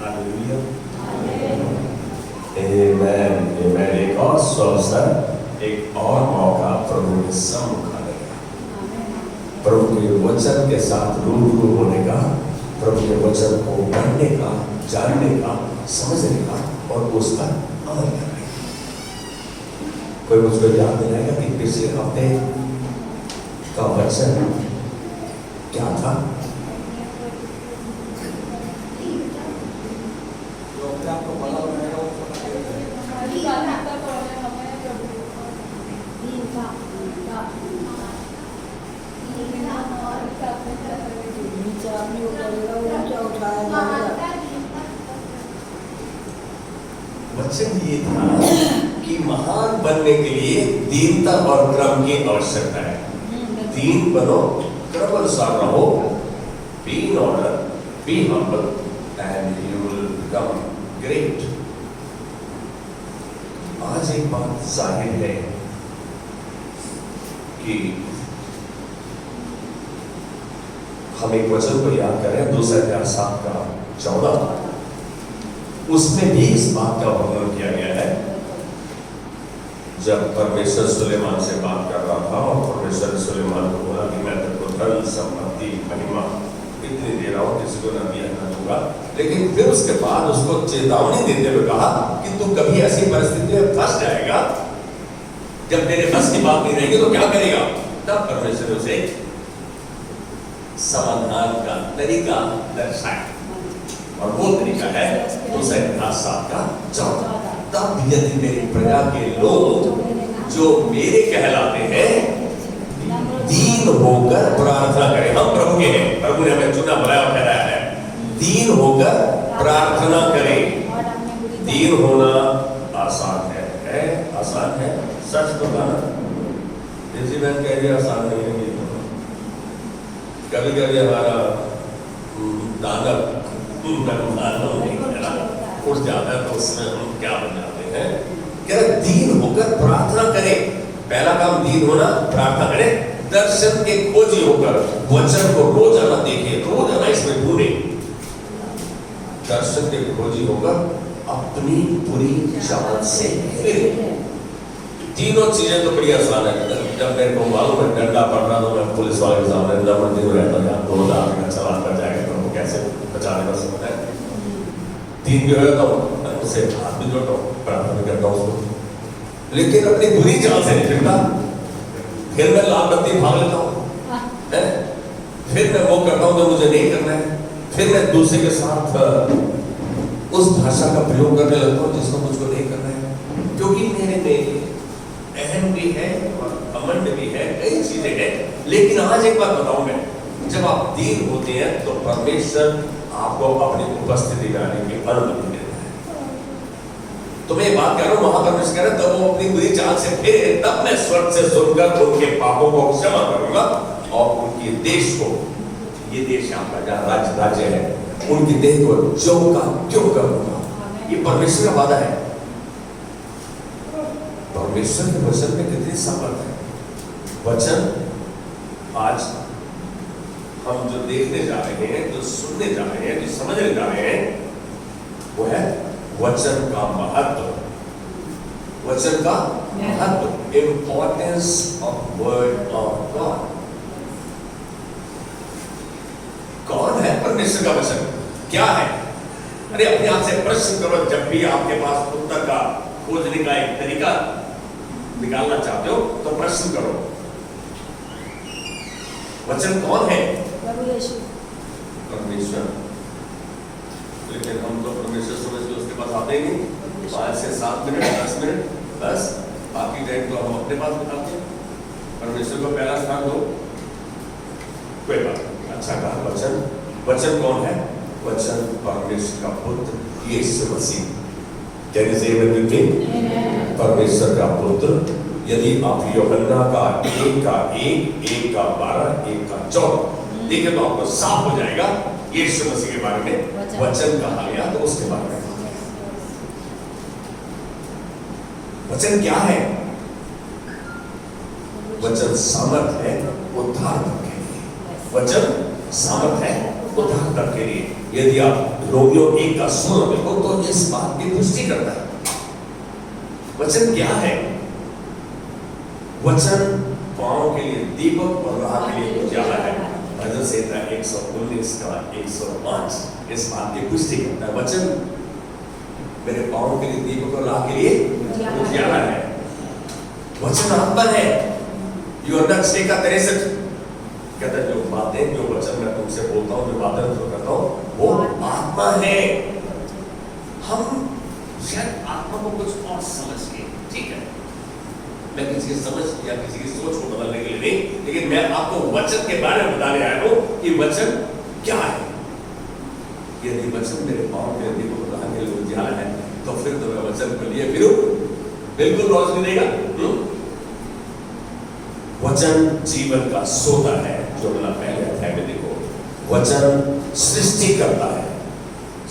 Hallelujah, आमेन, आमेन। एक और अवसर, एक और मौका प्रभु के सम्मुख आने का, प्रभु के वचन के साथ रूबरू होने का, प्रभु के वचन को पढ़ने का, जानने का, समझने का और उसका अमल करने का। कोई मुझको याद दिलाएगा कि पिछले हफ्ते का वचन क्या था? वचन ये था कि महान बनने के लिए दीनता और क्रम की आवश्यकता है। दीन बनो, क्रम अनुसार रहो, be in order, be humble and you will become great. आज एक बात जाहिर है कि हम एक वचन को याद करें, 2 अध्याय 7:14, उसमें भी इस बात का वर्णन किया गया है। जब परमेश्वर सुलेमान से बात कर रहा था और परमेश्वर ने सुलेमान को बोला कि मैं तेरे को धन, संपत्ति, महिमा इतनी दे रहा हूं, किसी को न दिया न दूंगा, लेकिन फिर उसके बाद उसको चेतावनी देते हुए कहा कि तू कभी ऐसी परिस्थिति में फंस जाएगा जब तेरे बस की बात नहीं रहेगी तो क्या करेगा? तब परमेश्वर ने उसे समाधान का तरीका दर्शाया और वो तरीका है 2 अध्याय 7:14। तब यदि मेरी प्रजा के लोग जो मेरे कहलाते हैं दीन होकर प्रार्थना करें, हम प्रभु के हैं, प्रभु ने हमें चुना बुलाया और ठहराया है, दीन होकर प्रार्थना करें। दीन होना आसान है? आसान है? सच बताना किसी बहन कह दिया आसान नहीं है। कभी कभी हमारा दानव उठ जाता है तो उसमें हम क्या बन जाते हैं? क्या दीन होकर प्रार्थना करें। पहला काम दीन होना, प्रार्थना करें। दर्शन के खोजी होकर वचन को रोजाना देखें, रोजाना इसमें ढूंढे। दर्शन के खोजी होकर अपनी पूरी जान से फिरे। तीनों चीजें तो बड़ी आसान है। जब मेरे को मालूम है डंडा पड़ रहा तो मैं पुलिस वाले के सामने नंबर दिन रहता था, 2000 का चालान कर जाएगा तो कैसे बचाने का समझ है। 3 भी हो जाता हूँ, उससे हाथ भी जोड़ता हूँ, प्रार्थना करता हूँ उसको, लेकिन अपनी बुरी चाल से नहीं फिरता। फिर मैं लाल बत्ती भाग लेता हूँ, फिर मैं वो करता हूँ जो मुझे नहीं करना है, फिर मैं दूसरे के साथ उस भाषा का प्रयोग करने लगता हूँ जिसको मुझको नहीं करना है, क्योंकि मेरे में अहम भी है और घमंड भी है, कई चीजें हैं। लेकिन आज एक बात बताऊं मैं, जब आप दीन होते हैं तो परमेश्वर आपको अपनी उपस्थिति में आने की अनुमति देता है। तो मैं ये बात कर रहा हूं, वहां परमेश्वर कह रहा है तब वो अपनी बुरी चाल से फिरे, तब मैं स्वर्ग से सुनकर उनके पापों को क्षमा करूंगा और उनके देश को, ये देश आपका जहां राज्य है, उनकी देह को ज्यों का त्यों करूंगा। ये परमेश्वर का वादा है। परमेश्वर के वचन में कितनी सामर्थ है। वचन आज हम जो देखने जा रहे हैं, जो सुनने जा रहे हैं, जो समझने जा रहे हैं, वो है वचन का महत्व। वचन का महत्व, importance of word of God. कौन है परमेश्वर का वचन? क्या है? अरे अपने आप से प्रश्न करो। जब भी आपके पास उत्तर का खोजने का एक तरीका निकालना चाहते हो तो प्रश्न करो, वचन कौन है? परमेश्वर। लेकिन हम तो परमेश्वर समझ के उसके पास आते ही नहीं। 5 से 7 मिनट 10 मिनट बस, बाकी टाइम तो हम अपने पास बिताते हैं। परमेश्वर को पहला स्थान दो। कोई बात नहीं, अच्छा कहा। वचन, वचन कौन है? वचन परमेश्वर का पुत्र यीशु मसीह। Can you say amen with me? परमेश्वर का पुत्र। यदि आप यूहन्ना का 1:1, 1:12, 1:14 देखें तो आपको साफ हो जाएगा यीशु मसीह के बारे में वचन कहा गया, तो उसके बारे में वचन क्या है? वचन सामर्थ है उद्धार के लिए। वचन सामर्थ है उद्धार के लिए। यदि आप रोमियो 1 का 16 देखो तो इस बात की पुष्टि करता है। वचन क्या है? वचन पांव के लिए दीपक और राह के लिए उजाला है। भजन संहिता 119 का 105 इस बात की पुष्टि करता है। वचन मेरे पांव के लिए दीपक और राह के लिए उजाला है। वचन आत्मा है। यूहन्ना 6 का 63 कहता है जो बातें, जो वचन मैं तुमसे बोलता हूँ, जो बातें तुमसे करता हूँ, वो आत्मा है। हम शायद आत्मा को कुछ और समझ के, ठीक है, मैं किसी की समझ या किसी की सोच को बदलने के लिए नहीं, लेकिन मैं आपको वचन के बारे में बताने आया हूँ कि वचन क्या है। यदि वचन मेरे पांव के लिए को बताने के लिए उजाला है, तो फिर तो मैं वचन को लिए फिरूं, बिल्कुल रोशनी देगा। वचन जीवन का सोता है, जो मैंने पहले अध्याय में देखो। वचन सृष्टि करता है,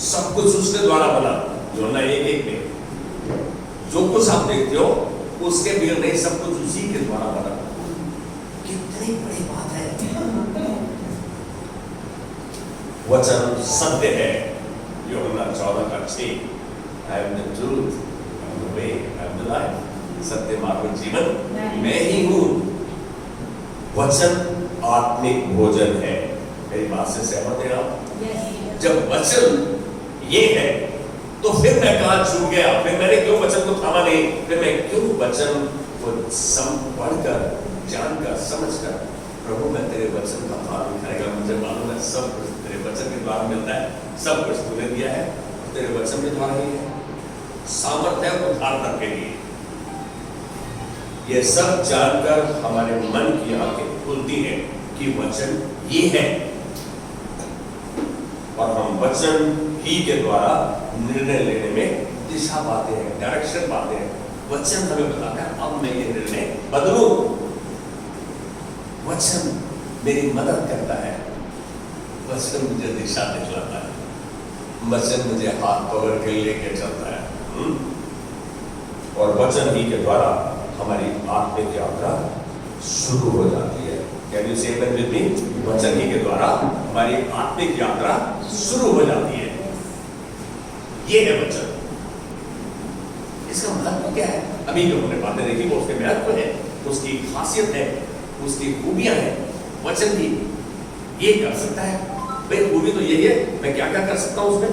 सब कुछ उसके द्वारा बना। यूहन्ना 1:1 में जो कुछ आप देखते हो उसके बिना नहीं, सब कुछ उसी के द्वारा बना। कितनी बड़ी बात है। वचन सत्य है। यूहन्ना 14 का 6 I am the truth, I am the way, I am the life. सत्य मार्ग जीवन मैं ही हूँ। वचन आत्मिक भोजन है। मेरी बात से सहमत हैं आप? जब वचन ये है तो फिर मैं कहाँ चूक गया? फिर मैंने क्यों वचन को थामा नहीं? फिर मैं क्यों वचन को पढ़कर, जानकर, समझकर, प्रभु मैं तेरे वचन का पालन करेगा, मुझे मालूम है सब कुछ तेरे वचन के द्वारा मिलता है, सब कुछ तूने दिया है, तेरे वचन के द्वारा ही है। सामर्थ्य है उद्धार करने के लिए। ये सब जानकर हमारे मन की आंखें खुलती है कि वचन ये है, और हम वचन ही के द्वारा निर्णय लेने में दिशा पाते हैं, डायरेक्शन पाते हैं। वचन हमें बताता है अब मैं ये निर्णय बदलूं। वचन मेरी मदद करता है। वचन मुझे दिशा दिखलाता है। वचन मुझे हाथ पकड़ के लेके चलता है। और वचन ही के द्वारा हमारी आत्मिक यात्रा शुरू हो जाती है। Can you say that with me? वचन ही के द्वारा हमारी आत्मिक यात्रा शुरू हो जाती है। ये है वचन। इसका महत्व क्या है? अभी जो हमने बातें देखी वो उसके महत्व है, उसकी खासियत है, उसकी खूबियां हैं। वचन भी ये कर सकता है। भाई खूबी तो यही है, मैं क्या क्या कर सकता हूं उसमें।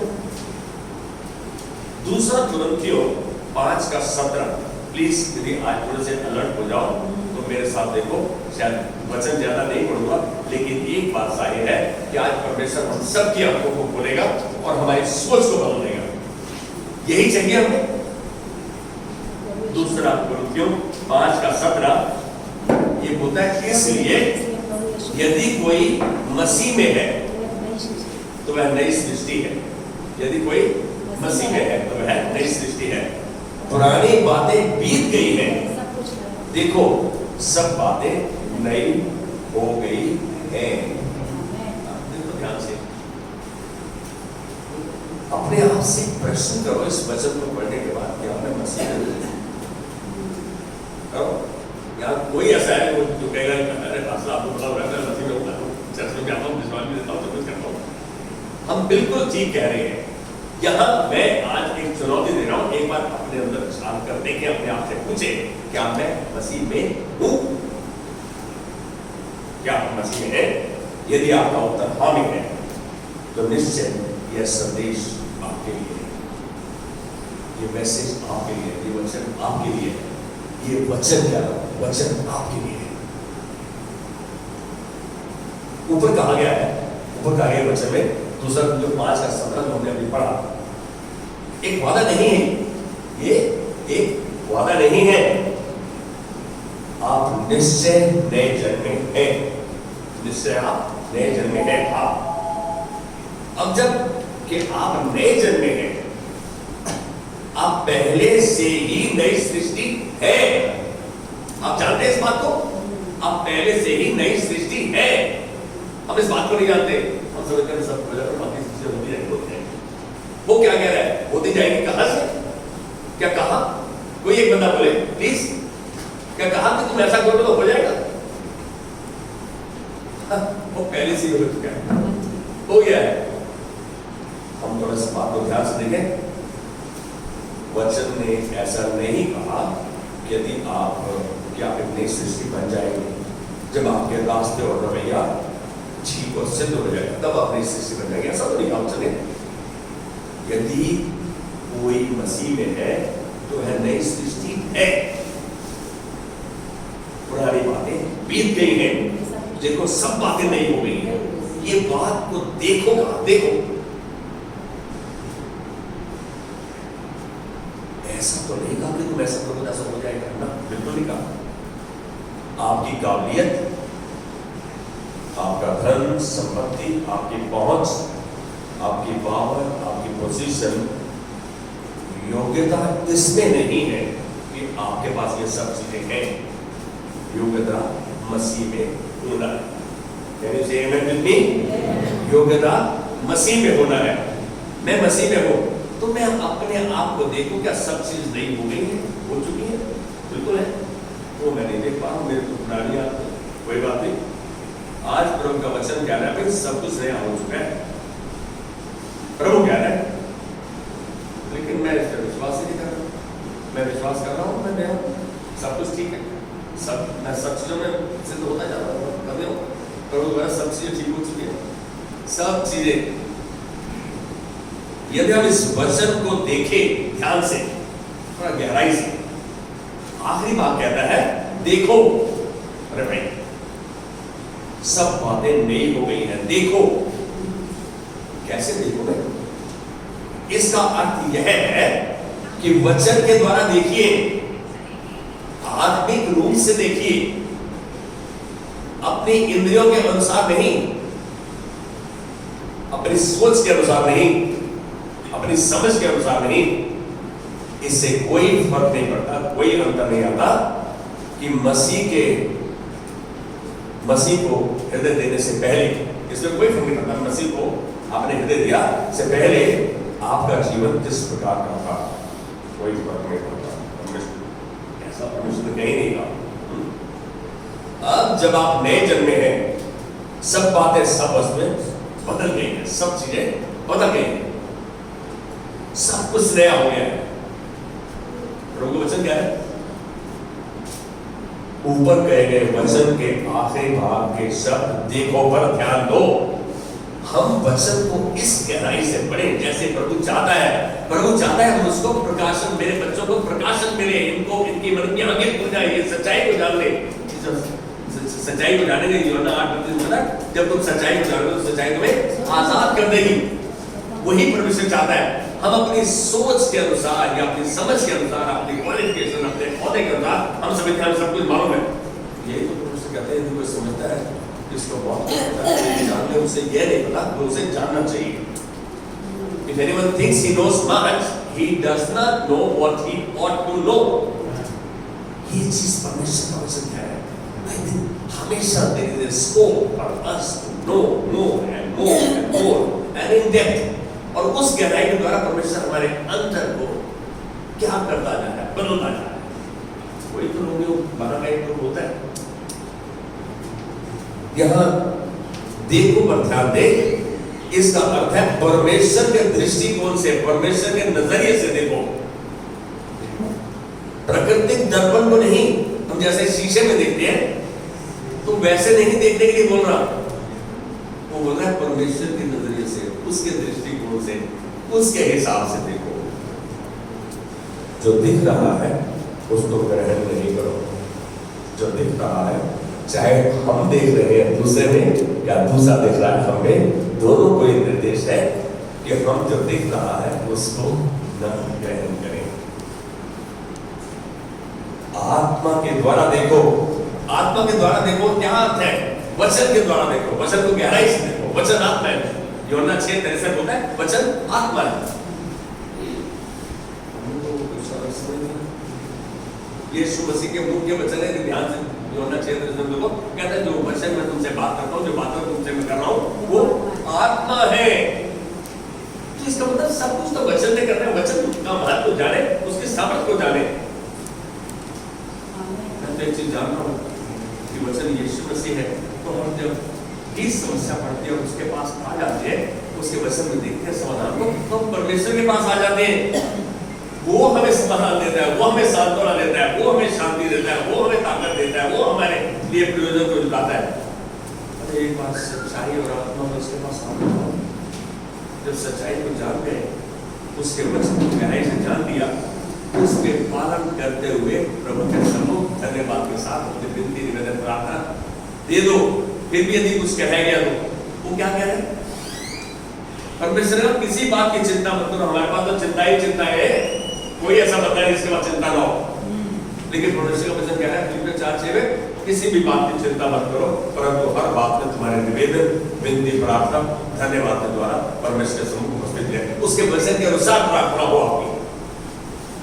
दूसरा कुरिन्थियों 5 का 17 प्लीज, यदि आज थोड़े से अलर्ट हो जाओ तो मेरे साथ देखो। शायद वचन ज्यादा नहीं पढ़ूंगा, लेकिन एक बात जाहिर है कि आज परमेश्वर हम सबकी आंखों को खोलेगा और हमारी सोच को बदल देगा। यही चाहिए हमें। दूसरा कुरिन्थियों 5 का 17 ये बोलता है, इसलिए यदि कोई मसीह में है तो वह नई सृष्टि है। यदि कोई मसीह में है तो वह नई सृष्टि है, पुरानी बातें बीत गई हैं, देखो सब बातें नई हो गई हैं। देखो ध्यान से, अपने आप से प्रश्न करो इस वचन को पढ़ने के बाद, क्या मैं मसीह हूं? यार कोई ऐसा है जो कहेगा अरे फासला आपको पता रहता है मसीह में होता है, चर्च में जाता हूँ, विश्वास में देता हूँ, सब कुछ करता हूँ। हम बिल्कुल ठीक कह रहे हैं। यहाँ मैं आज एक चुनौती दे रहा हूँ, एक बार अपने अंदर विचार कर देखें, अपने आप से पूछे, क्या मैं मसीह में हूँ? क्या आप मसीह में हैं? यदि आपका उत्तर हाँ में है तो निश्चय यह संदेश आपके लिए है, ये मैसेज आपके लिए, ये वचन आपके लिए है। ये वचन क्या है? वचन आपके लिए है। ऊपर कहा गया है, ऊपर कहा गया वचन में दूसरा जो 5 का 17 हमने अभी पढ़ा, एक वादा नहीं है, ये एक वादा नहीं है। आप निश्चय नए जन्मे हैं, निश्चय आप नए जन्मे हैं। अब जब कि आप नए जन्मे हैं, आप पहले से ही नई सृष्टि है। आप जानते हैं इस बात को? आप पहले से ही नई सृष्टि है। हम इस बात को नहीं जानते, हम समझते हैं सब बाकी चीजें होती रहेंगी। वो क्या कह रहा है? होती जाएगी। कहां से? क्या कहा? कोई एक बंदा बोले प्लीज, क्या कहा कि तुम ऐसा करो तो हो जाएगा? वो पहले से ही हो चुका है, हो गया है। हम थोड़ा सा बात को ध्यान से देखें। वचन ने ऐसा नहीं कहा कि यदि आप एक नई सृष्टि बन जाएंगे, जब आपके रास्ते और रवैया ठीक और सिद्ध हो जाएगा तब आप नई सृष्टि बन जाएंगे, ऐसा तो नहीं कहा वचन ने। यदि कोई मसीह में है तो है नई सृष्टि है, पुरानी बातें बीत गई हैं, देखो सब बातें नई हो गई हैं। ये बात को देखो, देखो ऐसा तो नहीं कहा कि तुम ऐसा करो ऐसा हो जाएगा ना, बिल्कुल नहीं कहा। आपकी काबिलियत, आपका धन संपत्ति, आपकी पहुंच, आपकी पावर, आपकी पोजीशन, योग्यता इसमें नहीं है कि आपके पास ये सब चीजें हैं। योग्यता मसीह में होना है, योग्यता मसीह में होना है। मैं मसीह में हूं तो मैं अपने आप को देखूं, क्या सब चीज नई हो गई है, हो चुकी है? बिल्कुल है। वो मैं नहीं देख पा रहा हूं, मेरे को पुरानी आदत है, कोई बात नहीं। आज प्रभु का वचन कह रहा है भाई सब कुछ नया हो चुका है, प्रभु कह रहा है, लेकिन मैं इस पर विश्वास ही नहीं कर रहा। मैं विश्वास कर रहा हूं मैं नया हूं, सब कुछ ठीक है, मैं सब चीजों में सिद्ध होता जा रहा हूं, कर रहा हूं। प्रभु द्वारा सब चीजें ठीक हो चुकी है, सब चीजें। यदि हम इस वचन को देखें ध्यान से, थोड़ा गहराई से, आखिरी बात कहता है देखो। अरे भाई सब बातें नई हो गई हैं, देखो। कैसे देखोगे? इसका अर्थ यह है कि वचन के द्वारा देखिए, आत्मिक रूप से देखिए, अपनी इंद्रियों के अनुसार नहीं, अपनी सोच के अनुसार नहीं, अपनी समझ के अनुसार नहीं। इससे कोई फर्क नहीं पड़ता, कोई अंतर नहीं आता कि मसीह को हृदय देने से पहले, इसमें कोई फर्क नहीं पड़ता। मसीह को आपने हृदय दिया से पहले आपका जीवन किस प्रकार का था, कोई फर्क नहीं पड़ता। ऐसा परमेश्वर ने कहीं नहीं कहा। अब जब आप नए जन्मे हैं, सब बातें सब वस्तुएं बदल गई हैं, सब चीजें बदल गई हैं, सब कुछ नया हो गया है। प्रभु का वचन क्या है? ऊपर कहे गए वचन के आखिरी भाग के शब्द देखो पर ध्यान दो। हम वचन को इस गहराई से पढ़ें जैसे प्रभु चाहता है। प्रभु चाहता है हम उसको प्रकाशन, मेरे बच्चों को प्रकाशन मिले, इनको इनकी मन की आंखें खुल जाए, ये सच्चाई को जान ले। सच्चाई को जाने के यूहन्ना 8:32 जब तुम सच्चाई को जानोगे तो सच्चाई तुम्हें आजाद कर देगी। वही परमेश्वर चाहता है। हम अपनी सोच के अनुसार या अपनी समझ के अनुसार, अपनी क्वालिफिकेशन, अपने पौधे के अनुसार हम समझते हैं सब कुछ मालूम है। यही तो परमेश्वर कहते हैं, यदि कोई समझता है जिसको बहुत जानते उसे यह नहीं पता, तो उसे जानना चाहिए। If anyone thinks he knows much, he does not know what he ought to know. ये चीज परमेश्वर का वचन क्या है? हमेशा there is a scope for us to know more and more and more and in depth. और उस गहराई के द्वारा परमेश्वर हमारे अंतर को क्या करता जा रहा है, बदलता जा रहा है। वही तो लोग बना का एक होता है। यहां देखो पर ध्यान दे, इसका अर्थ है परमेश्वर के दृष्टिकोण से, परमेश्वर के नजरिए से देखो। प्राकृतिक दर्पण को नहीं, हम जैसे शीशे में देखते हैं तो वैसे नहीं देखने के लिए बोल रहा, वो बोल रहा है परमेश्वर के नजरिए से, उसके दृष्टिकोण से, उसके हिसाब से देखो। जो दिख रहा है उसको ग्रहण नहीं करो। जो दिख रहा है, चाहे हम देख रहे हैं दूसरे में या दूसरा देख रहा है हमें, दोनों को एक निर्देश है कि हम जो दिख रहा है उसको न ग्रहण करें। आत्मा के द्वारा देखो। आत्मा के द्वारा देखो क्या अर्थ है? वचन के द्वारा देखो, वचन को गहराई से देखो। वचन आत्मा है। यूहन्ना 6:63 बोलता है वचन आत्मा है। यीशु मसीह के मुख्य वचन है, ध्यान से यूहन्ना 6:63 देखो, कहता है जो वचन मैं तुमसे बात करता हूँ, जो बातें तुमसे मैं कर रहा हूँ वो आत्मा है। तो इसका मतलब सब कुछ तो वचन ने करना है। वचन का महत्व जाने, उसकी सामर्थ को जाने। मैं तो एक चीज जान रहा हूँ वचन यीशु मसीह है, तो हम जब इस समस्या पड़ती है और उसके पास आ जाते हैं उसके वचन में देखते हैं समाधान को, तो हम परमेश्वर के पास आ जाते हैं। वो हमें समाधान देता है, वो हमें सांत्वना देता है, वो हमें शांति देता है, वो हमें ताकत देता है, वो हमारे लिए प्रयोजन को जुटाता है। अरे एक बात सच्चाई और आत्मा में उसके पास आना, जब सच्चाई को जान गए, उसके वचन को गहराई से जान लिया, उसके पालन करते हुए प्रभु के सम्मुख धन्यवाद के साथ अपनी विनती निवेदन प्रार्थना दे दो। फिर भी यदि कुछ कह गया तो वो क्या कह रहे? परमेश्वर ने किसी बात की चिंता मत करो, हमारे पास तो चिंता ही चिंता है, कोई ऐसा बता नहीं जिसके बाद चिंता ना हो। लेकिन परमेश्वर का वचन क्या है? फिलिप्पियों 4:6 में किसी भी बात की चिंता मत करो, परंतु हर बात में तुम्हारे निवेदन विनती प्रार्थना धन्यवाद के द्वारा परमेश्वर के सम्मुख उपस्थित है, उसके वचन के अनुसार प्रार्थना हो आपकी।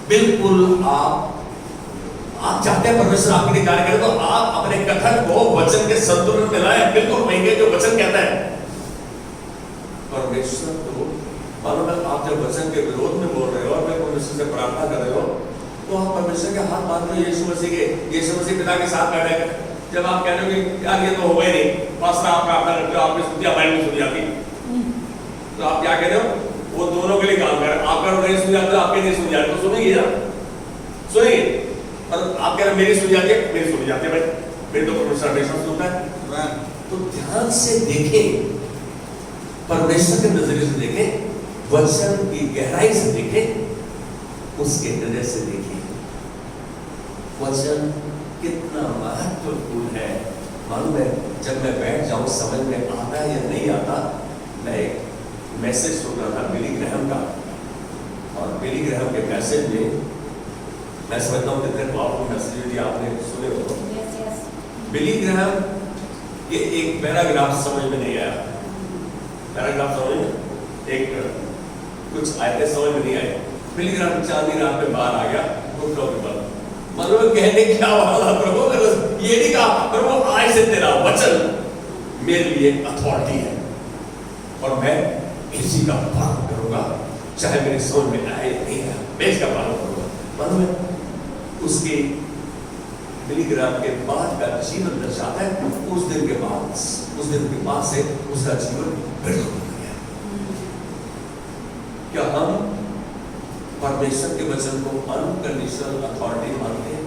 बिल्कुल आप चाहते हैं परमेश्वर आपके लिए कार्य करे, तो आप अपने कथन को वचन के संतुलन में लाएं। बिल्कुल वही जो वचन कहता है। परमेश्वर तो मानो आप जब वचन के विरोध में बोल रहे हो और मैं परमेश्वर से प्रार्थना कर रहे हो, तो आप परमेश्वर के हाथ बांध रहे हो यीशु मसीह पिता के साथ बैठे। जब आप कह रहे हो कि यार ये तो हो गए नहीं, पास्टर आप प्रार्थना करते हो, आपने स्तुतियां बाइबल में सुनी जाती, तो आप क्या कह रहे हो? वो दोनों के लिए काम कर रहे हैं। आपका नहीं सुन जाते, आपके नहीं सुन जाते, तो सुनेंगे ना, सुनेंगे। और आप कह रहे मेरी सुन जाती है, मेरी सुन जाती है, भाई मेरी तो परमेश्वर हमेशा सुनता है। तो ध्यान से देखें, परमेश्वर के नजरिए से देखें, वचन की गहराई से देखें, उसके हृदय से देखें वचन कितना महत्वपूर्ण है। मालूम है, जब मैं बैठ जाऊं समझ में आता है या नहीं आता। मैं एक मैसेज सुन रहा था बिली ग्रैहम का, और बिली ग्रैहम के मैसेज में मैं समझता हूँ कितने पावरफुल मैसेज यदि आपने सुने हो। बिली ग्रैहम ये एक पैराग्राफ समझ में नहीं आया, पैराग्राफ समझ में एक कुछ आयतें समझ में नहीं आई। बिली ग्रैहम चांदी रात में बाहर आ गया घुटनों के बल, मतलब कहने क्या वाला प्रभु, ये नहीं कहा प्रभु आज से तेरा वचन मेरे लिए अथॉरिटी है और मैं इसी का पालन करूंगा, चाहे मेरी समझ में आए नहीं आए, मैं इसका पालन करूंगा। मतलब उसके बिली ग्रैहम के बाद का जीवन दर्शाता है। उस दिन के बाद से उसका जीवन बिल्कुल बदल गया। क्या हम परमेश्वर के वचन को अनकंडीशनल अथॉरिटी मानते हैं?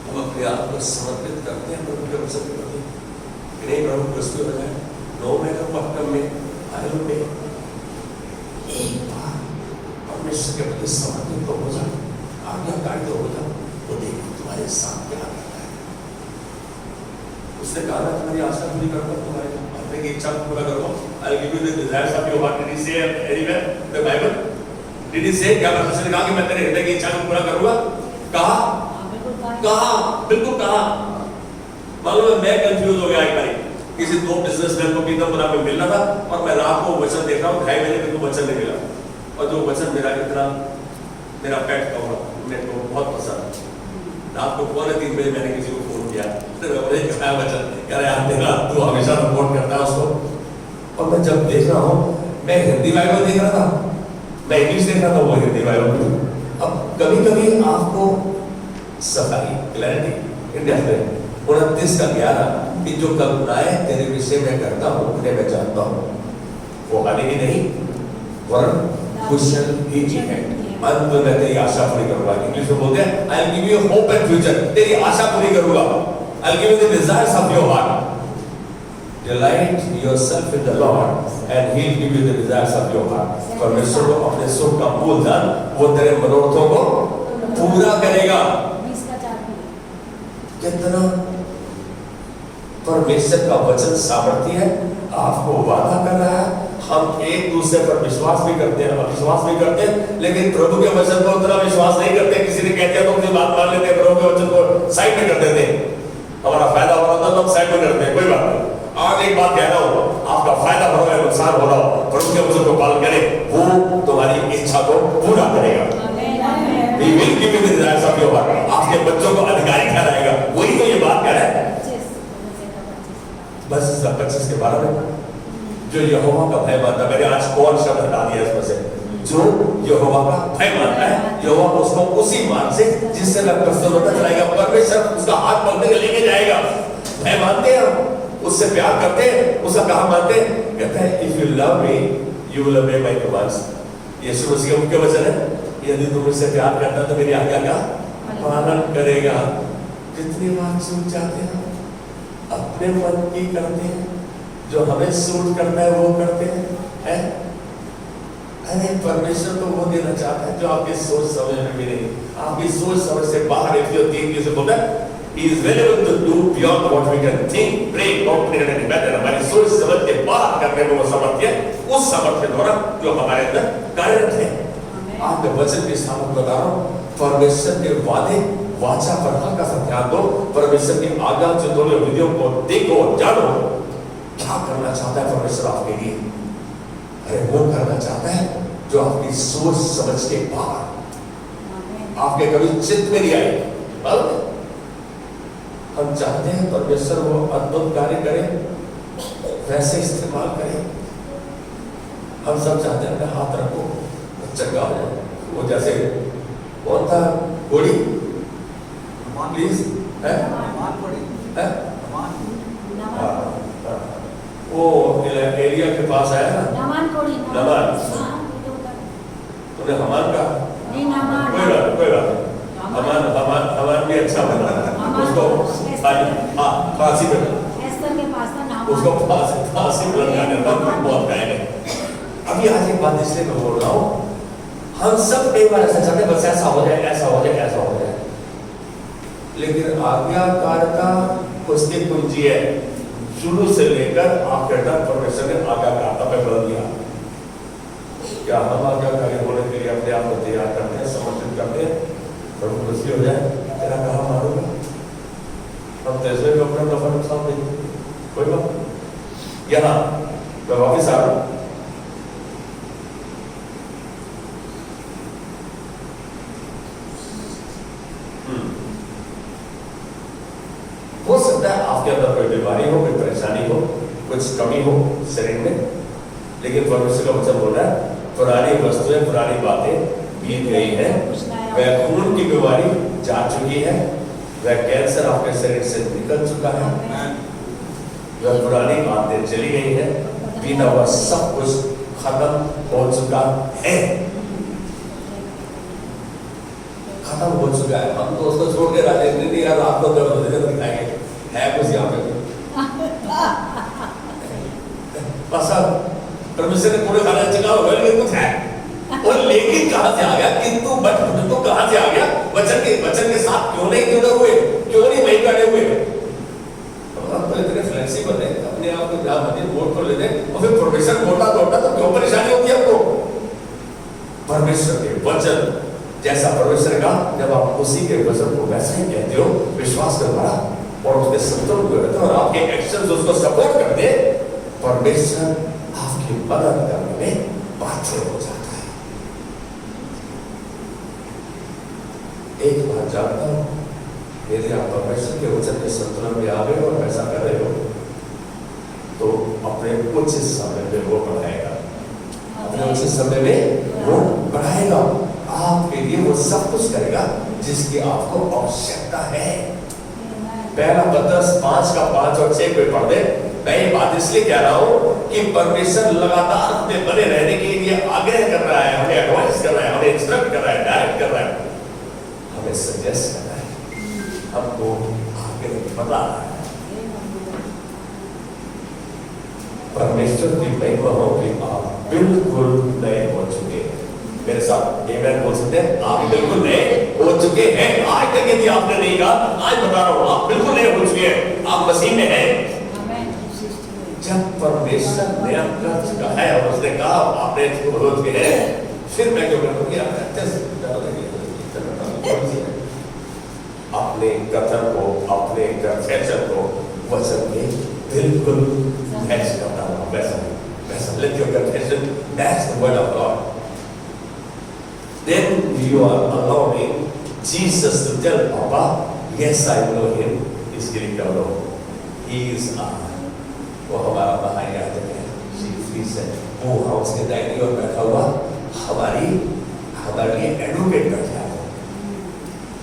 हम अपने आप को समर्पित करते हैं प्रभु के वचन के प्रति? नहीं, प्रभु क्रिस्तु हो जाए, नो मैटर व्हाट कम में, आई विल में एक बार परमेश्वर के प्रति समर्पित तो हो जाए, आज्ञाकारी तो हो जाए, तो देखो तुम्हारे साथ क्या करता है। उसने कहा ना तुम्हारी आशा पूरी करूंगा, तुम्हारे अपने की इच्छा पूरा करूंगा। I will give you the desires of your heart. Did he say anywhere in the Bible? Did he say, क्या परमेश्वर ने कहा कि मैं तेरे हृदय की इच्छा को पूरा करूंगा? कहा, बिल्कुल कहा। मालूम है, मैं कंफ्यूज हो गया एक बारी, किसी दो बिजनेसमैन को पीतमपुरा में मिलना था और मैं रात को वचन देख रहा हूँ, 2.5 महीने में तो वचन नहीं मिला, और जो वचन मेरा पेट का हुआ मेरे को बहुत पसंद। रात को 2:45 बजे मैंने किसी को फोन किया, कहा वचन कह रहे यार तेरा तू हमेशा रिपोर्ट करता है उसको। और मैं जब देख रहा हूँ, मैं हिंदी बाइबल देख रहा था, मैं इंग्लिश देख रहा था, वो हिंदी बाइबल। अब कभी कभी आपको सफाई क्लैरिटी इंडिया में 29:11 कि जो कल्पनाएं तेरे विषय में करता हूँ उन्हें मैं जानता हूँ, वो हानि ही नहीं वरन कुशल ही है। अंत में तेरी आशा पूरी करूंगा। इंग्लिश में बोलते हैं आई will give you hope and future, तेरी आशा पूरी करूंगा। I will give you the desires of your heart. Delight yourself in the Lord and He will give you the desires of your heart. परमेश्वर को अपने सुख का मूलधन वो तेरे मनोरथों को पूरा करेगा। कितना परमेश्वर का वचन सामर्थ्य है, आपको वादा कर रहा है। हम एक दूसरे पर विश्वास भी करते हैं, अविश्वास भी करते हैं, लेकिन प्रभु के वचन पर उतना विश्वास नहीं करते। किसी ने कहते हैं तो अपनी बात मान लेते हैं, प्रभु के वचन को साइड में कर देते हैं। हमारा फायदा हो रहा था तो हम साइड में करते हैं, कोई बात नहीं। आज एक बात कहना हो, आपका फायदा हो रहा है, नुकसान हो रहा हो, प्रभु के वचन को पालन करें, वो तुम्हारी इच्छा को पूरा करेगा। He will give you the desires of your heart. आपके बच्चों को अधिकारी ठहराएगा। वही तो ये बात कह रहा है। बस 25 के 12 में जो यहोवा का भय मानता है, मैंने आज कौन शब्द हटा दिया इसमें से, जो यहोवा का भय मानता है, यहोवा उसको उसी मार्ग से जिससे वह प्रसन्न होता चलाएगा। परमेश्वर उसका हाथ पकड़ के लेके जाएगा। भय मानते हैं उससे प्यार करते हैं, उसका कहा मानते हैं। कहता है if you love me you will obey my commands. यीशु मसीह का मुख्य वचन है, यदि तुम मुझसे प्यार करता तो मेरी आज्ञा का पालन करेगा। कितनी बार चूक जाते हैं, अपने मन की करते हैं, जो हमें सूट करता है वो करते हैं, हैं? अरे परमेश्वर तो वो देना चाहता है जो आपकी सोच समझ में भी नहीं, आपकी सोच समझ से बाहर है। जो तीन चीजें बोलता है, He is available to do beyond what we can think, pray, comprehend and imagine। हमारी सोच समझ के बाहर करने में वो समर्थ है, उस समर्थ के द्वारा जो हमारे अंदर कार्यरत है। आपके वचन के सामने बता रहा हूँ, परमेश्वर के वादे वाचा पर हल्का सा ध्यान दो, परमेश्वर की आज्ञा चितौनी और विधियों को देखो और जानो क्या करना चाहता है परमेश्वर आपके लिए। अरे वो करना चाहता है जो आपकी सोच समझ के बाहर, आपके कभी चित्त में नहीं आई। हम चाहते हैं परमेश्वर वो अद्भुत कार्य करे, वैसे इस्तेमाल करे। हम सब चाहते हैं अपने हाथ रखो चंगा हो जाए। वो जैसे कौन था कोड़ी, प्लीज है वो एरिया के पास आया ना, नमान तुमने हमान का कोई बात हमान भी अच्छा बना, उसको फांसी पे उसको फांसी लगाने का बहुत गायब है। अभी आज एक बात इसलिए मैं बोल रहा हूँ, हम सब कई बार ऐसा चाहते हैं बस ऐसा हो जाए ऐसा हो जाए ऐसा हो जाए, लेकिन आज्ञाकारिता उसकी कुंजी है। शुरू से लेकर आखिर तक परमेश्वर ने आज्ञाकारिता पे बदल दिया। क्या हम आज्ञाकारी होने के लिए अपने आप को तैयार करते हैं, समर्पित करते हैं? प्रभु खुशी हो जाए, तेरा कहा मारूंगा, हम तेजवे में अपना नफा नुकसान नहीं, कोई बात। यहाँ मैं वापिस आ रहा हूँ, हो सकता है आपके अंदर कोई बीमारी हो, कोई परेशानी हो, कुछ कमी हो शरीर में, लेकिन परमेश्वर का वचन बोल रहा है पुरानी वस्तुएं पुरानी बातें बीत गई है, वह खून की बीमारी जा चुकी है, वह कैंसर आपके शरीर से निकल चुका है, वह पुरानी बातें चली गई है, बीता हुआ सब कुछ खत्म हो चुका है, खत्म हो चुका है। हम तो उसको छोड़ के राजे नहीं यार, आपको दर्द दिखाएंगे है कुछ यहाँ पे बस परमेश्वर ने पूरे खाने चुका होगा, लेकिन कुछ है और लेकिन कहां से आ गया, किंतु बट तो कहां से आ गया? वचन के साथ क्यों नहीं जुड़े हुए, क्यों नहीं वही करे हुए? हम तो इतने फ्लेक्सिबल है, अपने आप को जहां मर्जी वोट कर लेते और फिर परमेश्वर बोलता तो क्यों परेशानी होती है आपको? परमेश्वर के वचन जैसा परमेश्वर का, जब आप उसी के वचन को वैसा ही कहते हो, विश्वास कर पड़ा और उसके संतुलन को रहते और आपके एक्शंस उसको सपोर्ट करते, परमेश्वर आपकी मदद करने में बाध्य हो जाता है। एक बात जानता हूं, यदि आप परमेश्वर के वचन के संतुलन में आ गए और वैसा कर रहे हो तो अपने उच्च समय में वो बढ़ाएगा, अपने उच्च समय में वो बढ़ाएगा, आपके लिए वो सब कुछ करेगा जिसकी आपको आवश्यकता है। पहला पत्रस 5:5 और 6 पे पढ़ दे। मैं ये बात इसलिए कह रहा हूं कि परमेश्वर लगातार हमें बने रहने के लिए आग्रह कर रहा है, हमें एडवाइस कर रहा है, हमें इंस्ट्रक्ट कर रहा है, डायरेक्ट कर रहा है, हमें सजेस्ट कर रहा है, हमको आगे बता रहा है। परमेश्वर की महिमा हो कि आप बिल्कुल नए हो चुके हैं। मेरे साथ आमेन बोल सकते हैं? आप बिल्कुल नए हो चुके हैं। आज तक यदि आपने नहीं कहा, आज बता रहा हूं, आप बिल्कुल नए हो चुके हैं, आप मसीह में हैं। जब परमेश्वर नया कर चुका है और उसने कहा आपने हो चुके हैं, फिर मैं क्यों करूंगी? अपने कथन को, अपने कन्फेशन को वचन में बिल्कुल मैच करता हूं, वैसा let your confession match the word of God. Then you are allowing Jesus to tell Papa, yes I know him, इसके लिए क्या लो? He is वो हमारा महायाजक है, वो हम उसके दाहिनी ओर बैठा हुआ हमारे लिए एडवोकेट बैठा है।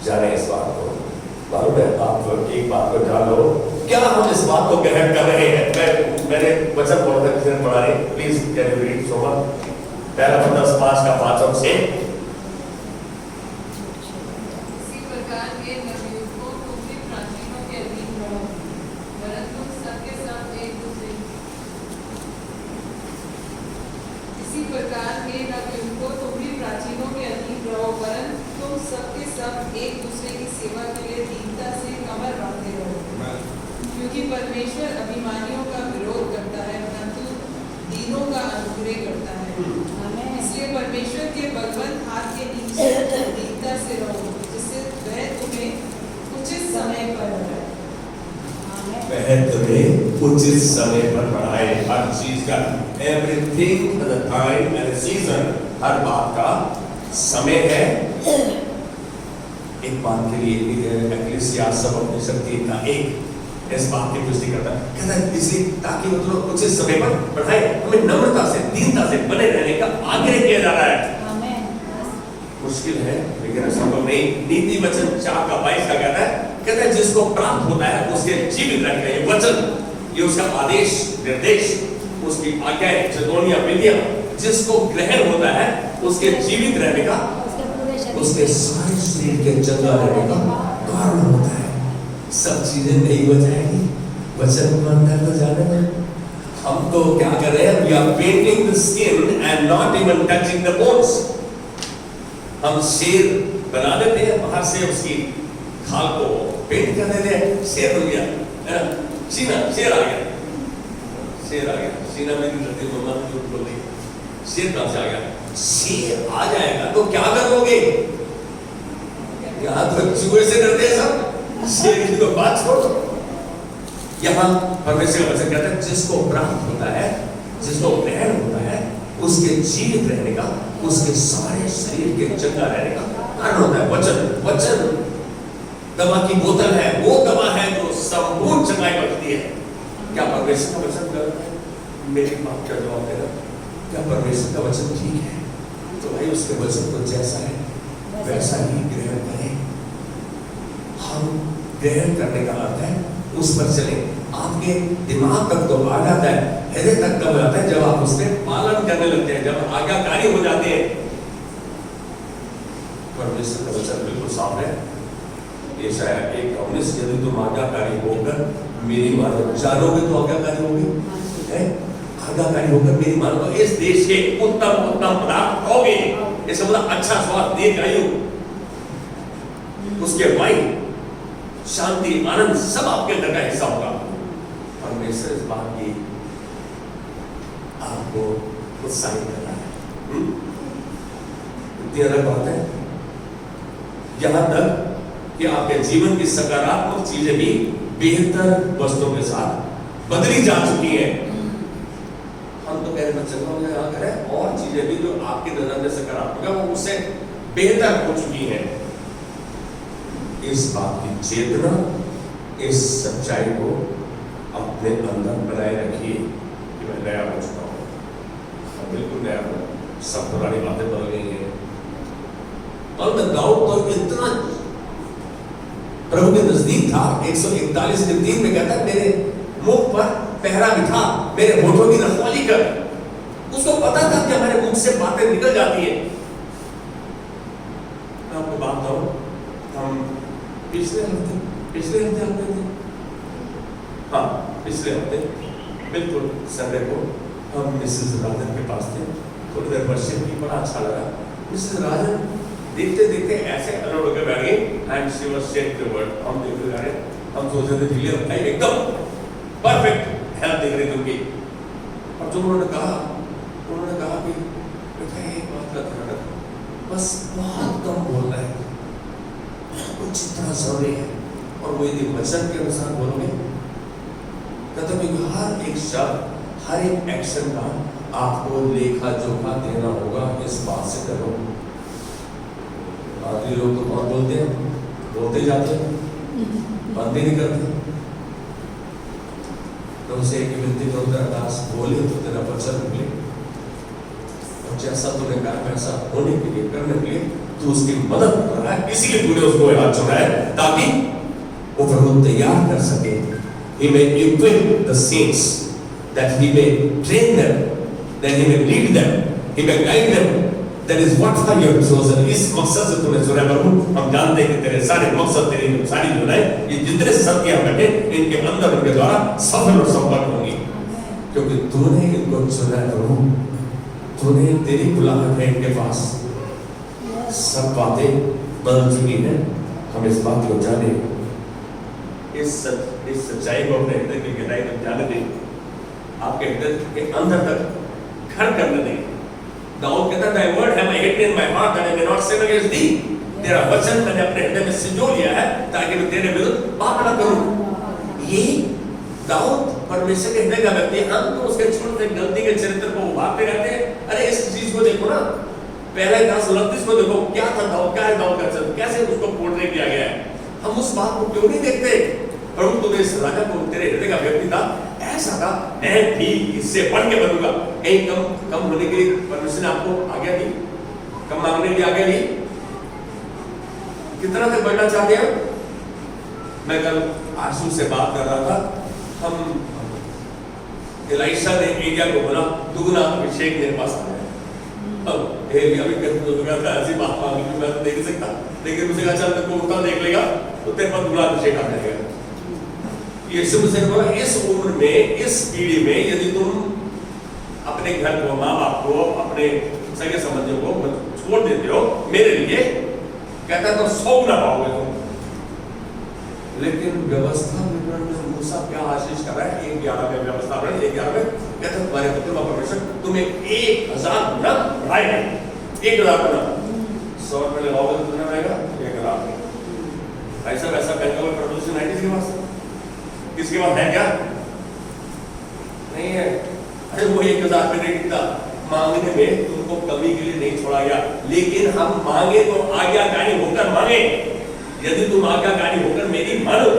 जाने इस बात को, मालूम है आप एक बात को जान लो, क्या हम इस बात को ग्रहण कर रहे हैं? मैंने वचन पढ़ा रहे, please can you read Soma? पहला पत्रस 5 का 5 से। इसी प्रकार के नवयुवकों तुम भी प्राचीनों के अधीन रहो, परंतु सबके सब एक दूसरे इसी प्रकार के नवयुवकों तुम भी प्राचीनों के अधीन रहो, परंतु तुम सबके सब एक दूसरे की सेवा के लिए दीनता से कमर बांधे रहो, क्योंकि परमेश्वर अभिमानियों का विरोध करता है परंतु दीनों का अनुग्रह करता है। इसलिए परमेश्वर के बलवंत हाथ के नीचे दीनता से रहो, जिससे वह तुम्हें उचित समय पर बढ़ाए। हर चीज का everything at the time and season, हर बात का समय है। एक बात के लिए एक्लीसिया सब अपनी शक्ति का एक इस बात की पुष्टि करता है, कहता है इसलिए ताकि मतलब उचित समय पर बढ़ाए, हमें नम्रता से दीनता से बने रहने का आग्रह किया जा रहा है। मुश्किल है लेकिन संभव नहीं। नीति वचन 4 का 22 का कहता है जिसको प्राप्त होता है उसके जीवित रहने का, ये वचन, ये उसका आदेश निर्देश, उसकी आज्ञाएं, चेतावनियां, विधियां, जिसको ग्रहण होता है उसके जीवित रहने का, उसके सारे शरीर के चंगा रहने का कारण होता है। सब चीजें नहीं हो जाएगी, वचन को अंदर तो जाने में। हम तो क्या कर रहे हैं? We are painting the skin and not even touching the bones. हम शेर बना देते हैं, बाहर से उसकी खाल को पेंट कर देते हैं, शेर बन गया। शीना शेर आ गया, शेर आ गया। शीना मेरी धरती मम्मा झूठ बोल रही, शेर कहां से आ गया? शेर आ जाएगा तो क्या करोगे? यहाँ तो चूहे से डरते हैं सब, शेर की तो बात छोड़ो। यहाँ परमेश्वर का वचन कहता है जिसको प्राप्त होता है, जिसको ग्रहण होता है, उसके जीवित रहने का, उसके सारे शरीर के चंगा रहने का कारण होता है वचन। वचन दवा की बोतल है, वो दवा है जो संपूर्ण चंगाई बख्शती है। क्या परमेश्वर का वचन गलत है? मेरी बात का जवाब देना, क्या परमेश्वर का वचन ठीक है? तो भाई उसके वचन को जैसा है वैसा ही ग्रहण करें। हम ग्रहण करने का अर्थ है उस पर चले। आपके दिमाग तक तो आ जाता है, हृदय तक कब आता है? जब आप उसके पालन करने लगते हैं, जब आज्ञाकारी हो जाते हैं। परमेश्वर का वचन बिल्कुल साफ है। यशायाह 1:19, यदि तुम आज्ञाकारी होकर मेरी मानो जानोगे तो आज्ञाकारी होगे, आज्ञाकारी होकर मेरी मानो तो इस देश के उत्तम उत्तम पदार्थ खाओगे। इसका मतलब अच्छा स्वाद देख आयु, उसके वाइन, शांति, आनंद सब आपके अंदर का हिस्सा होगा। परमेश्वर इस बात की आपको उत्साहित करना है। इतनी अलग बात है, यहां तक कि आपके जीवन की सकारात्मक चीजें भी बेहतर वस्तुओं के साथ बदली जा चुकी हैं। हम तो कह रहे बच्चे को यहाँ करें, और चीजें भी जो आपकी नजर में सकारात्मक है वो उससे बेहतर हो चुकी हैं। इस बात की चेतना, इस सच्चाई को अपने अंदर बनाए रखिए कि मैं नया हो चुका हूँ, बिल्कुल नया हूँ, सब पुरानी बातें बदल गई हैं। और मैं दाऊद तो इतना प्रभु के नजदीक था, 141 के 3 में कहता है मेरे मुख पर पहरा बिठा, मेरे होठों की रखवाली कर। उसको पता था कि हमारे मुख से बातें निकल जाती है। मैं आपको बात बताऊं, हम पिछले हफ्ते आते थे, हाँ पिछले हफ्ते बिल्कुल संडे को हम मिसेस राजन के पास थे, थोड़ी देर वर्षिप की, बड़ा अच्छा लगा। मिसेस राजन देखते देखते ऐसे अलग होकर बैठ गई and she was said the word. हम देखते जा रहे, हम सोच रहे थे क्लियर भाई एकदम परफेक्ट हेल्थ दिख रही तुमकी। और जो उन्होंने कहा कि बेटा एक बात का ध्यान रखो, बस बहुत कम बोलना है, कुछ इतना जरूरी है, और वो यदि वचन के अनुसार बोलोगे कहते हैं हर एक शब्द, हर एक एक्शन का आपको लेखा जोखा देना होगा। इस बात से करो। आदमी लोग तो बहुत बोलते हैं, बोलते जाते हैं, बंद ही नहीं करते। तो उसे एक विनती करो, अरदास बोले तो तेरा वचन निकले, और जैसा तूने कहा वैसा होने के लिए, करने के लिए तू उसकी मदद कर रहा है, इसीलिए तूने उसको हाथ छोड़ा है ताकि वो प्रभु तैयार कर सके He may equip the saints, that he may train them, then he may lead them, he may guide them. That is what you have chosen. इस मकसद से तूने चुना प्रभु। हम जानते हैं कि तेरे सारे मकसद, तेरी सारी जो है, ये जितने सत्य हम बैठे, इनके अंदर उनके द्वारा सफल और संपन्न होंगी, क्योंकि तूने इनको चुना है प्रभु। तूने तेरी बुलाहट है इनके पास। सब बातें बदल चुकी हैं, हम इस बात को जाने, इस सच्चाई को अपने हृदय की गहराई तक जाने दें, आपके हृदय के अंदर तक घर करने दें। दाऊद कहता है, Thy word have I hidden in my heart that I may not sin against thee. तेरा वचन मैंने अपने हृदय में संजो लिया है ताकि मैं तेरे विरुद्ध पाप न करूं। ये दाऊद परमेश्वर के हृदय का व्यक्ति। हम तो उसके छोटे गलती के चरित्र को उभारते रहते हैं। अरे इस चीज को देखो ना, पहले 10:29 को देखो, क्या था दाऊद, क्या है दाऊद का चरित्र, कैसे उसको पोर्ट्रे किया गया है। हम उस बात को क्यों नहीं देखते? प्रभु तूने इस राजा को, तेरे हृदय का व्यक्ति था, ऐसा था, मैं भी इससे बढ़ के बनूंगा। कहीं कम होने के लिए परमेश्वर ने आपको आज्ञा दी, कम मांगने की आज्ञा दी, कितना तक बढ़ना चाहते हैं? मैं कल आशु से बात कर रहा था, हम एलिशा ने एलिया को बोला, दुगना अभिषेक मेरे पास आ गया। अब एलिया भी कहता ऐसी बात मांगी मैं तो देख नहीं सकता, लेकिन उसे कहा चल तेरे को उतना देख लेगा तो तेरे पास दुगना अभिषेक आ जाएगा। यीशु मसीह ने बोला, इस उम्र में, इस पीढ़ी में यदि तुम अपने घर को, माँ बाप को, अपने सगे संबंधियों को छोड़ देते हो मेरे लिए, कहता तो 100 गुना पाओगे तुम। लेकिन व्यवस्था में मूसा क्या आशीष कर रहा है? 1:11 में व्यवस्था में 1:11 में कहता है, तुम्हारे पुत्र का परमेश्वर तुम्हें 1000 गुना बढ़ाएगा। 1000 गुना 100 रुपये लगाओगे तो कितना रहेगा? 1000। ऐसा वैसा बैंक में प्रदूषण है किसके पास? किसके पास है क्या? नहीं है। अरे वो 1000 पे नहीं टिकता। मांगने में तुमको कमी के लिए नहीं छोड़ा गया, लेकिन हम मांगे तो आज्ञाकारी होकर मांगे। यदि तुम आज्ञाकारी होकर मेरी मानो,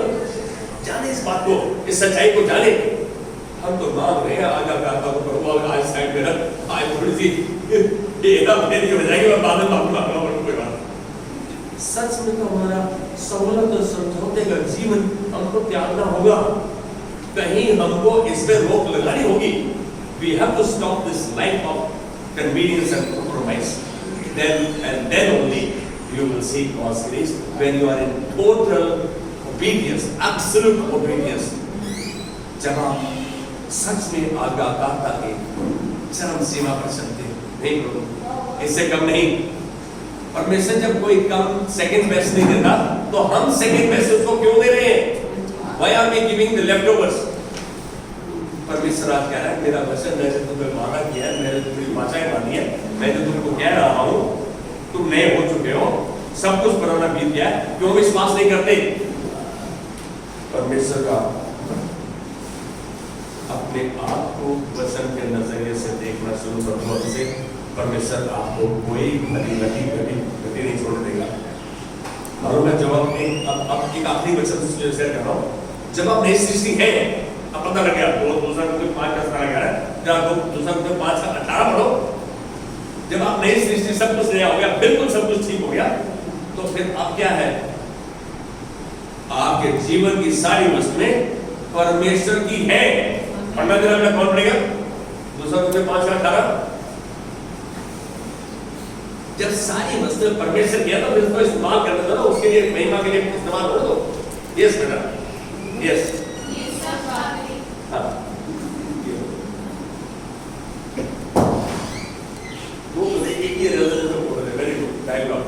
जाने इस बात को, इस सच्चाई को जाने। हम तो मांग रहे हैं आज्ञाकारिता को, प्रभु आज साइड में रख, आज थोड़ी सी ये हो जाएगी, मैं बाद में माफी मांगूंगा, कोई बात। सच में तो हमारा सहूलत और समझौते का जीवन हमको त्यागना होगा, कहीं हमको इस पे रोक लगानी होगी। We have to stop this life of convenience and compromise. Then only you will see God's grace when you are in total obedience, absolute obedience. जब आप सच में आज्ञाकारिता के चरम सीमा पर चलते नहीं प्रभु, इससे कम नहीं। परमेश्वर जब कोई कम सेकंड बेस्ट नहीं देता, तो हम सेकंड बेस्ट उसको क्यों दे रहे हैं? Why are we giving the leftovers? परमेश्वर आज कह रहा है, मेरा वचन मैंने तुम्हें वादा किया है, मैंने तुम्हारी वाचाएं मानी है, मैं जो तुमको कह रहा हूँ, तुम नए हो चुके हो, सब कुछ पुराना बीत गया है, क्यों विश्वास नहीं करते? परमेश्वर का अपने आप को वचन के नजरिए से देखना शुरू कर दो, इससे परमेश्वर आपको कोई घटी नहीं छोड़ देगा। और मैं जब अब एक आखिरी वचन शेयर कर रहा हूँ, जब आप नई सृष्टि है, अब पता लग गया, 2 5 का 11 है, जब 2 5 का 18 पढ़ो, जब आप नई सृष्टि, सब कुछ नया हो गया, बिल्कुल सब कुछ ठीक हो गया, तो फिर अब क्या है? आपके जीवन की सारी वस्तुएं परमेश्वर की है। पढ़ना जरा कौन पढ़ेगा? 2 5 का 18। जब सारी वस्तुएं परमेश्वर की है तो फिर उसको इस्तेमाल करने दो ना, उसके लिए, महिमा के लिए इस्तेमाल करो। तो यस बेटा, यस। हाँ, एक ही वेरी गुड डायलॉग।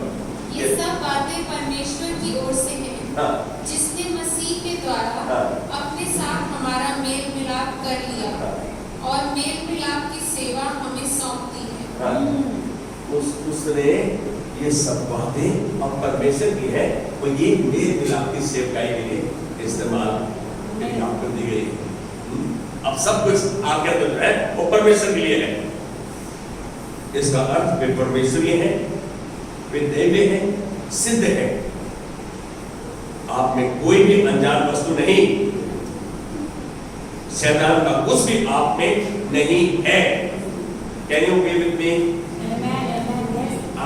ये सब बातें परमेश्वर की ओर से हैं, हाँ, जिसने मसीह के द्वारा हाँ, अपने साथ हमारा मेल मिलाप कर लिया, हाँ, और मेल मिलाप की सेवा हमें सौंप दी है। हाँ, उसने ये सब बातें अब परमेश्वर की है, और ये मेल मिलाप की सेवकाई के लिए इस्तेमाल कर दी गई है। अब सब कुछ आगे जो है वो परमेश्वर के लिए है। इसका अर्थ वे परमेश्वरीय है, वे दैवीय है, सिद्ध है। आप में कोई भी अनजान वस्तु नहीं, शैतान का कुछ भी आप में नहीं है। Can you be with me?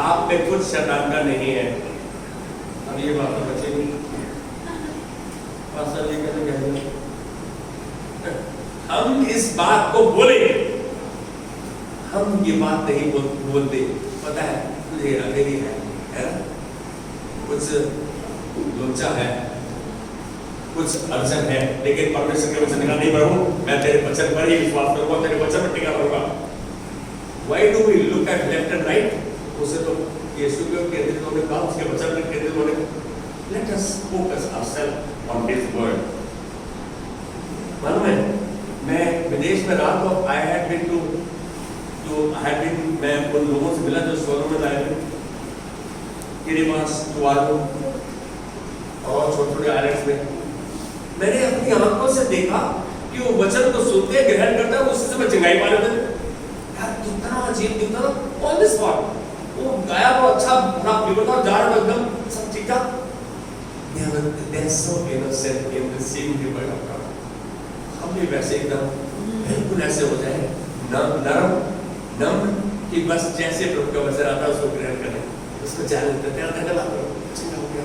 आप में कुछ शैतान का नहीं है। अब ये बात तो बचेगी। पास्टर जी कैसे कह रहे हैं? हम इस बात को बोले, हम ये बात नहीं बोलते। पता है तुझे अंधेरी है ना, कुछ लोचा है, कुछ अड़चन है, लेकिन परमेश्वर के वचन का नहीं प्रभु मैं तेरे वचन पर ही विश्वास करूंगा, तेरे वचन पर टिका रहूंगा। Why do we look at left and right? उसे तो यीशु के केंद्रित होने का, उसके वचन पर केंद्रित होने का। Let us focus ourselves on His word. मालूम है मैं विदेश में रहा तो मैं उन लोगों से मिला जो शोरूम में लाए थे, किरिमास, टुवालो और छोटे-छोटे आइलैंड्स में। मैंने अपनी आंखों से देखा कि वो वचन को सुनते ग्रहण करता है, उससे मैं चंगाई पा लेते। यार कितना अजीब, कितना ऑन द स्पॉट वो गाया वो अच्छा भला बिल्कुल जा रहा एकदम सब ठीक था। They are so innocent in receiving the word of God. हम भी वैसे एकदम बिल्कुल ऐसे हो जाए नरम कि बस जैसे प्रभु का वचन आता है उसको ग्रहण करें, उसको चैलेंज करते हैं, धन्यवाद करो, अच्छा हो गया।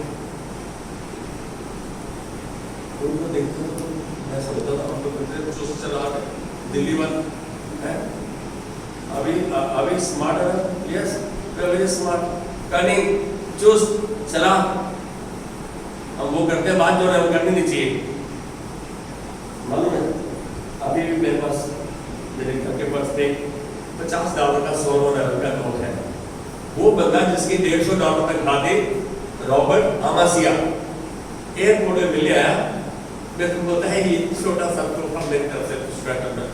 उनको देखते हो तो मैं सोचता था हम लोग कितने चुस्त चला दिल्ली वाले हैं, अभी स्मार्ट है, यस वेरी स्मार्ट, कनिंग, चुस्त चला। हम वो करते हैं बात जो है वो करनी नहीं चाहिए। मालूम है अभी भी मेरे पास, मेरे घर के पास एक $50 का $100 का नोट है। वो बंदा जिसकी $150 तक खाते, रॉबर्ट आमासिया, एयरपोर्ट में मिल आया, मेरे को बोलता है ये छोटा सा तोहफा मेरी तरफ से स्वेटर में,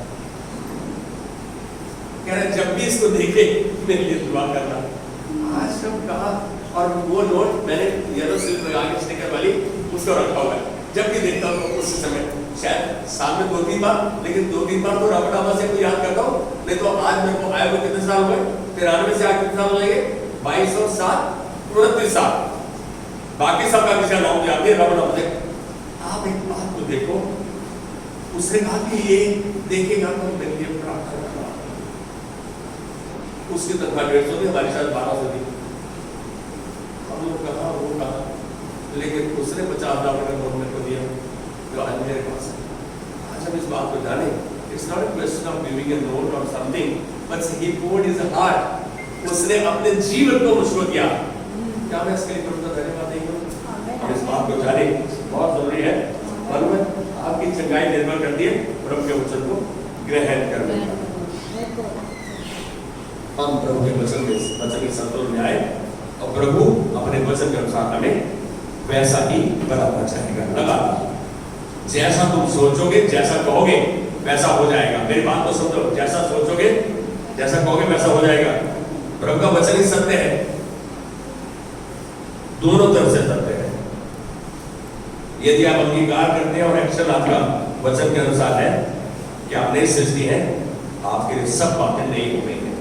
कह रहे जब भी इसको देखे मेरे लिए दुआ करना। आज हम कहा, और वो नोट मैंने येलो सिल्क लगा के स्टिकर वाली उसको रखा हुआ है। जब भी देखता हूँ उस समय शायद साल में 2-3 बार, लेकिन 2-3 बार तो रॉबर्ट आमासिया को याद करता हूँ। नहीं तो आज मेरे को आए हुए कितने साल हुए, 93 से आज कितने साल हो जाएंगे, 22 और 7 29 साल। बाकी सबका किसी नाम याद है, रॉबर्ट आमासिया। आप एक बात को देखो, उसने कहा कि ये देखेगा तो मेरे लिए प्रार्थना करना। उसकी तनख्वाह 150 थी, हमारी शायद 1200 थी। हम लोग कहा वो कहा, लेकिन उसने $50 का नोट मेरे को दिया जो आज मेरे पास है। आज हम इस बात को जाने, it's not a question of giving a note और something, but he poured his heart। उसने अपने जीवन को मुझको दिया। क्या मैं इसके लिए प्रभु का धन्यवाद नहीं करूं? हम इस बात को जाने, बहुत जरूरी है। मालूम है आपकी चंगाई निर्भर करती है प्रभु के वचन को ग्रहण करने पर। हम प्रभु के वचन के संतुलन में आए और प्रभु अपने वचन के अनुसार हमें वैसा ही बनाना चाहेगा। लगा जैसा तुम सोचोगे, जैसा कहोगे वैसा हो जाएगा। मेरी बात को समझो, जैसा सोचोगे, जैसा कहोगे वैसा हो जाएगा। प्रभु का वचन ही सत्य है, दोनों तरफ से सत्य है। यदि आप अंगीकार करते हैं और एक्शन आपका वचन के अनुसार है कि आप नई सृष्टि है, आपके लिए सब बातें नई हो गई हैं।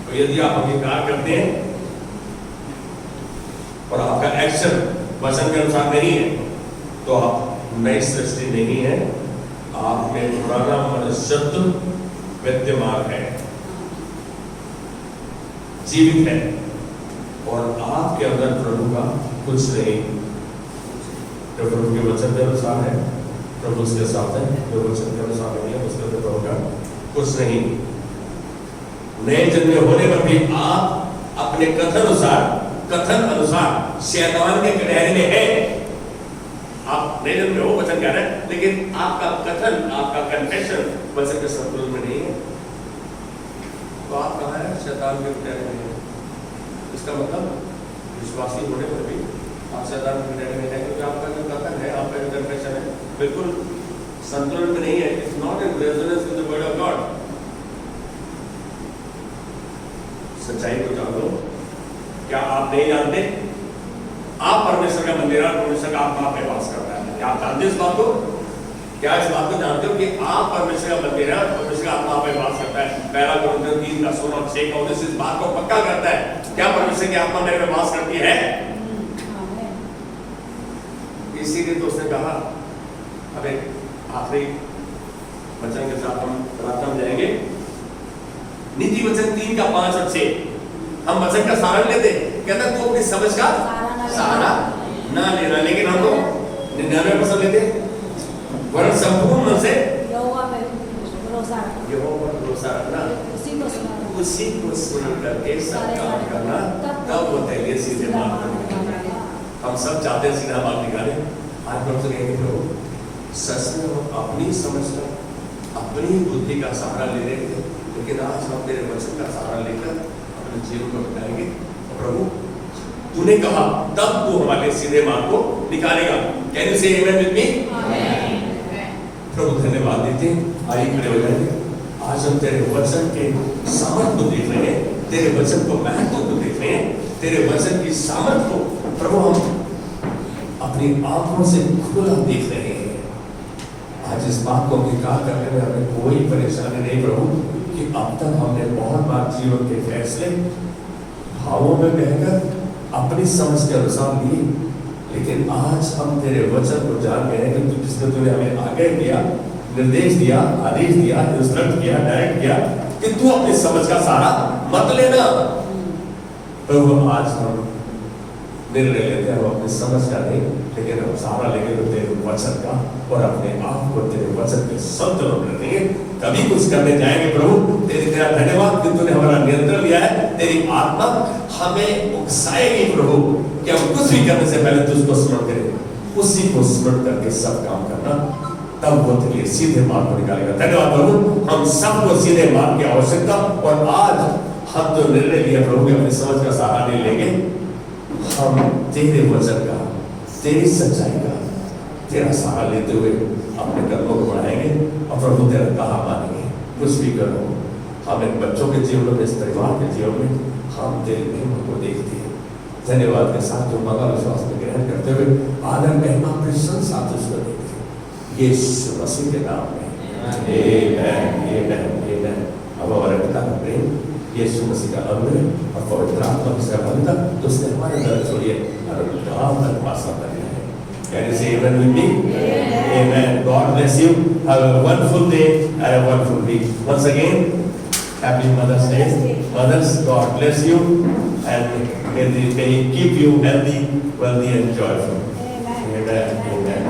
तो यदि आप अंगीकार करते हैं और आपका एक्शन वचन के अनुसार नहीं है, तो आप नई सृष्टि नहीं है, आप में पुराना मनुष्यत्व विद्यमान है, जीवित है, और आपके अंदर प्रभु का कुछ नहीं। जो प्रभु के वचन के अनुसार है, प्रभु उसके साथ है, जो वचन के अनुसार नहीं है, उसके अंदर प्रभु का कुछ नहीं। नए जन्मे होने पर भी आप अपने कथन अनुसार शैतान के कटहरे में है। आप नए जन्मे हो, वचन कह रहे हैं, लेकिन आपका कथन, आपका कन्फेशन वचन के संतुलन में नहीं है, तो आप कहाँ है? शैतान के कटहरे में है। इसका मतलब विश्वासी होने पर भी आप शैतान के कटहरे में है, क्योंकि आपका जो कथन है, आपका जो कन्फेशन है, बिल्कुल संतुलन में नहीं है। It's not in resonance with the word of God. सच्चाई को जान लो। क्या आप नहीं जानते? आप परमेश्वर का मंदिर और परमेश्वर का आत्मा आप में वास करता है। क्या आप जानते हो इस बात को? क्या इस बात को जानते हो कि आप परमेश्वर का मंदिर है और परमेश्वर का आत्मा आप में वास करता है? पहला कोरिन्थियों 3:16 इस बात को पक्का करता है। क्या परमेश्वर की आत्मा मेरे में वास करती है? इसीलिए तो उसने कहा, अब एक आखिरी वचन के साथ हम प्रार्थना में जाएंगे। नीति वचन 3:5 और 6 हम वचन का सहारा लेते, कहता तू अपनी समझ का सहारा ना लेना, लेकिन हम तो 99% लेते, वरन संपूर्ण मन से यहोवा पर भरोसा रखना, उसी को सुन करके सब काम करना, तब वो तेरे लिए सीधे मार्ग पर निकालेगा। हम सब चाहते हैं सीधा मार्ग निकाले। आज हम से कहेंगे प्रभु सच में हम अपनी समझ का, अपनी बुद्धि का सहारा ले रहे थे, लेकिन आज हम तेरे वचन का सहारा लेकर अपने जीवन को बिताएंगे। प्रभु तूने कहा तब तू हमारे सीधे मार्ग को निकालेगा। कैन यू से आमेन विद मी? प्रभु धन्यवाद देते हैं। आइए खड़े हो जाएंगे। आज हम तेरे वचन के सामर्थ को देख रहे हैं, तेरे वचन को महत्व को देख रहे हैं, तेरे वचन की सामर्थ को प्रभु हम अपनी आंखों से खुला देख रहे हैं। आज इस बात को अंगीकार करने में हमें कोई परेशानी नहीं प्रभु कि अब तक हमने बहुत बार जीवन के फैसले भावों में बहकर अपनी समझ के अनुसार लिए, लेकिन आज हम तेरे वचन को जान गए हैं कि जिसने तुझे हमें आगे दिया, निर्देश दिया, आदेश दिया, इंस्ट्रक्ट किया, डायरेक्ट किया कि तू अपनी समझ का सहारा मत लेना। प्रभु आज हम निर्णय लेते हैं, हम अपनी समझ का नहीं, लेकिन हम सहारा लेंगे तो तेरे वचन का, और अपने आप को तेरे वचन के संतुलन में रखेंगे। कभी कुछ करने जाएंगे प्रभु तेरा धन्यवाद कि तूने हमारा नियंत्रण लिया है। तेरी आत्मा हमें उकसाएगी प्रभु कि हम कुछ भी करने से पहले तुझको स्मरण करें, उसी को स्मरण करके सब काम करना, तब वो तेरे लिए सीधे मार्ग को निकालेगा। धन्यवाद प्रभु, हम सबको सीधे मार्ग की आवश्यकता, और आज हम जो निर्णय लिया प्रभु कि अपनी समझ का सहारा नहीं लेंगे, हम तेरे वचन का, तेरी सच्चाई का, तेरा सहारा लेते हुए अपने कर्मों को बढ़ाएंगे और प्रभु तेरा कहा मानेंगे। कुछ भी करो, हम इन बच्चों के जीवन में, इस परिवार के जीवन में हम तेरी महिमा को देखते हैं। धन्यवाद के साथ जो मगा विश्वास में ग्रहण करते हुए आदर महिमा प्रशंसा तुझको देते हैं यीशु मसीह के नाम में। आमेन, आमेन, आमेन। अब हमारे पिता का प्रेम, यीशु मसीह का अनुग्रह और पवित्र आत्मा की सहभागिता उसने हमारे अंदर छोड़िए और गांव तक वासा कर लिया है। Can you say amen with me? Amen. God bless you. Have a wonderful day and a wonderful week. Once again, happy Mother's Day. Mothers, God bless you and may He keep you healthy, wealthy and joyful. Amen. Amen.